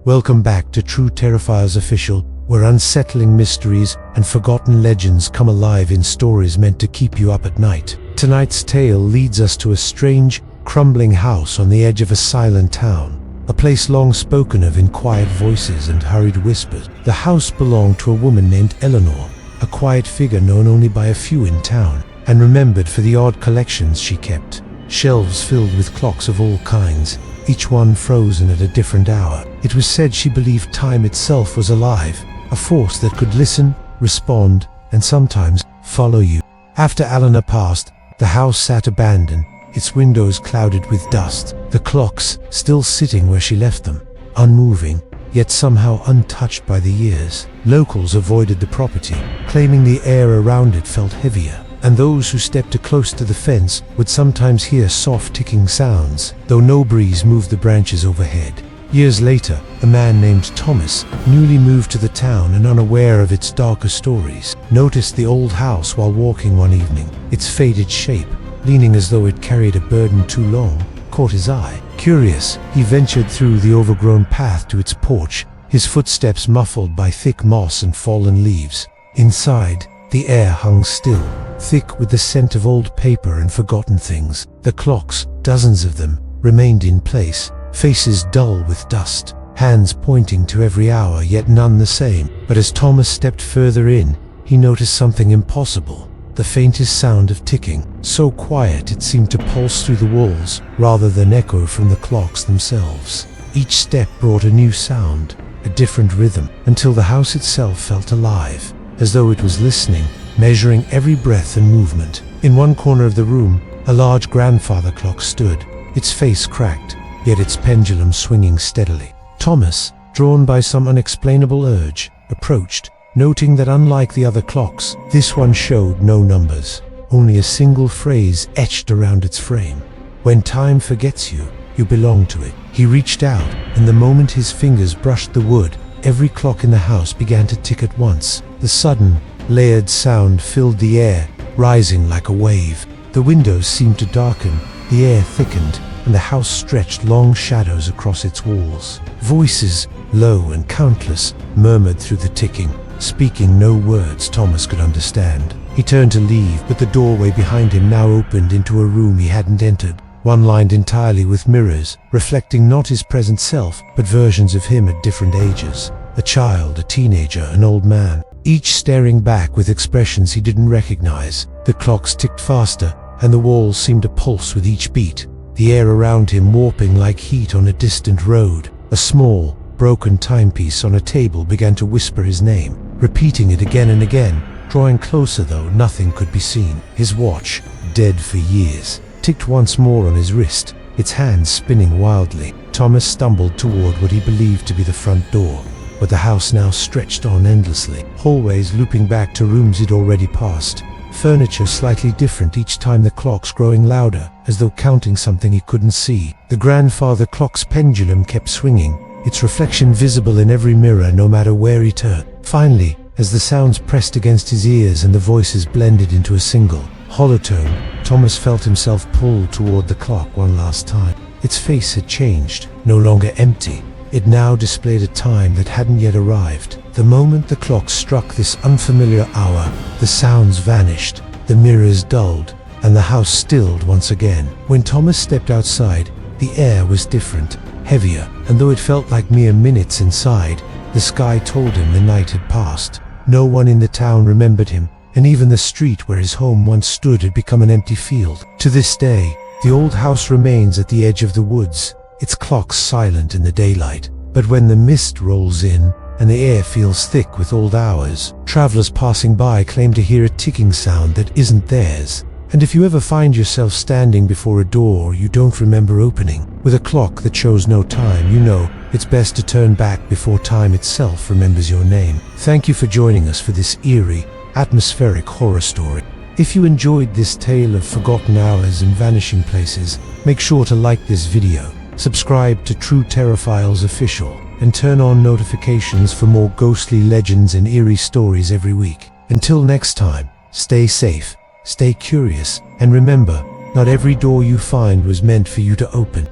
Welcome back to True Terrifiers Official, where unsettling mysteries and forgotten legends come alive in stories meant to keep you up at night. Tonight's tale leads us to a strange, crumbling house on the edge of a silent town. A place long spoken of in quiet voices and hurried whispers. The house belonged to a woman named Eleanor, a quiet figure known only by a few in town, and remembered for the odd collections she kept. Shelves filled with clocks of all kinds, each one frozen at a different hour. It was said she believed time itself was alive, a force that could listen, respond, and sometimes follow you. After Eleanor passed, the house sat abandoned, its windows clouded with dust, the clocks still sitting where she left them, unmoving, yet somehow untouched by the years. Locals avoided the property, claiming the air around it felt heavier, and those who stepped too close to the fence would sometimes hear soft ticking sounds, though no breeze moved the branches overhead. Years later, a man named Thomas, newly moved to the town and unaware of its darker stories, noticed the old house while walking one evening. Its faded shape, leaning as though it carried a burden too long, caught his eye. Curious, he ventured through the overgrown path to its porch, his footsteps muffled by thick moss and fallen leaves. Inside, the air hung still, thick with the scent of old paper and forgotten things. The clocks, dozens of them, remained in place, faces dull with dust, hands pointing to every hour, yet none the same. But as Thomas stepped further in, he noticed something impossible. The faintest sound of ticking, so quiet it seemed to pulse through the walls rather than echo from the clocks themselves. Each step brought a new sound, a different rhythm, until the house itself felt alive, as though it was listening, measuring every breath and movement. In one corner of the room, a large grandfather clock stood, its face cracked, yet its pendulum swinging steadily. Thomas, drawn by some unexplainable urge, approached, noting that unlike the other clocks, this one showed no numbers, only a single phrase etched around its frame. "When time forgets you, you belong to it." He reached out, and the moment his fingers brushed the wood, every clock in the house began to tick at once. The sudden, layered sound filled the air, rising like a wave. The windows seemed to darken, the air thickened, and the house stretched long shadows across its walls. Voices, low and countless, murmured through the ticking, speaking no words Thomas could understand. He turned to leave, but the doorway behind him now opened into a room he hadn't entered, one lined entirely with mirrors, reflecting not his present self, but versions of him at different ages. A child, a teenager, an old man, each staring back with expressions he didn't recognize. The clocks ticked faster, and the walls seemed to pulse with each beat, the air around him warping like heat on a distant road. A small, broken timepiece on a table began to whisper his name, repeating it again and again. Drawing closer though, nothing could be seen. His watch, dead for years, ticked once more on his wrist, its hands spinning wildly. Thomas stumbled toward what he believed to be the front door, but the house now stretched on endlessly, hallways looping back to rooms he'd already passed, furniture slightly different each time, the clocks growing louder, as though counting something he couldn't see. The grandfather clock's pendulum kept swinging, its reflection visible in every mirror no matter where he turned. Finally, as the sounds pressed against his ears and the voices blended into a single, hollow tone, Thomas felt himself pulled toward the clock one last time. Its face had changed, no longer empty. It now displayed a time that hadn't yet arrived. The moment the clock struck this unfamiliar hour, the sounds vanished, the mirrors dulled, and the house stilled once again. When Thomas stepped outside, the air was different, heavier, and though it felt like mere minutes inside, the sky told him the night had passed. No one in the town remembered him, and even the street where his home once stood had become an empty field. To this day, the old house remains at the edge of the woods, its clocks silent in the daylight. But when the mist rolls in, and the air feels thick with old hours, travelers passing by claim to hear a ticking sound that isn't theirs. And if you ever find yourself standing before a door you don't remember opening, with a clock that shows no time, you know it's best to turn back before time itself remembers your name. Thank you for joining us for this eerie, atmospheric horror story. If you enjoyed this tale of forgotten hours and vanishing places, make sure to like this video, subscribe to True Terrifiers Official, and turn on notifications for more ghostly legends and eerie stories every week. Until next time, stay safe, stay curious, and remember, not every door you find was meant for you to open.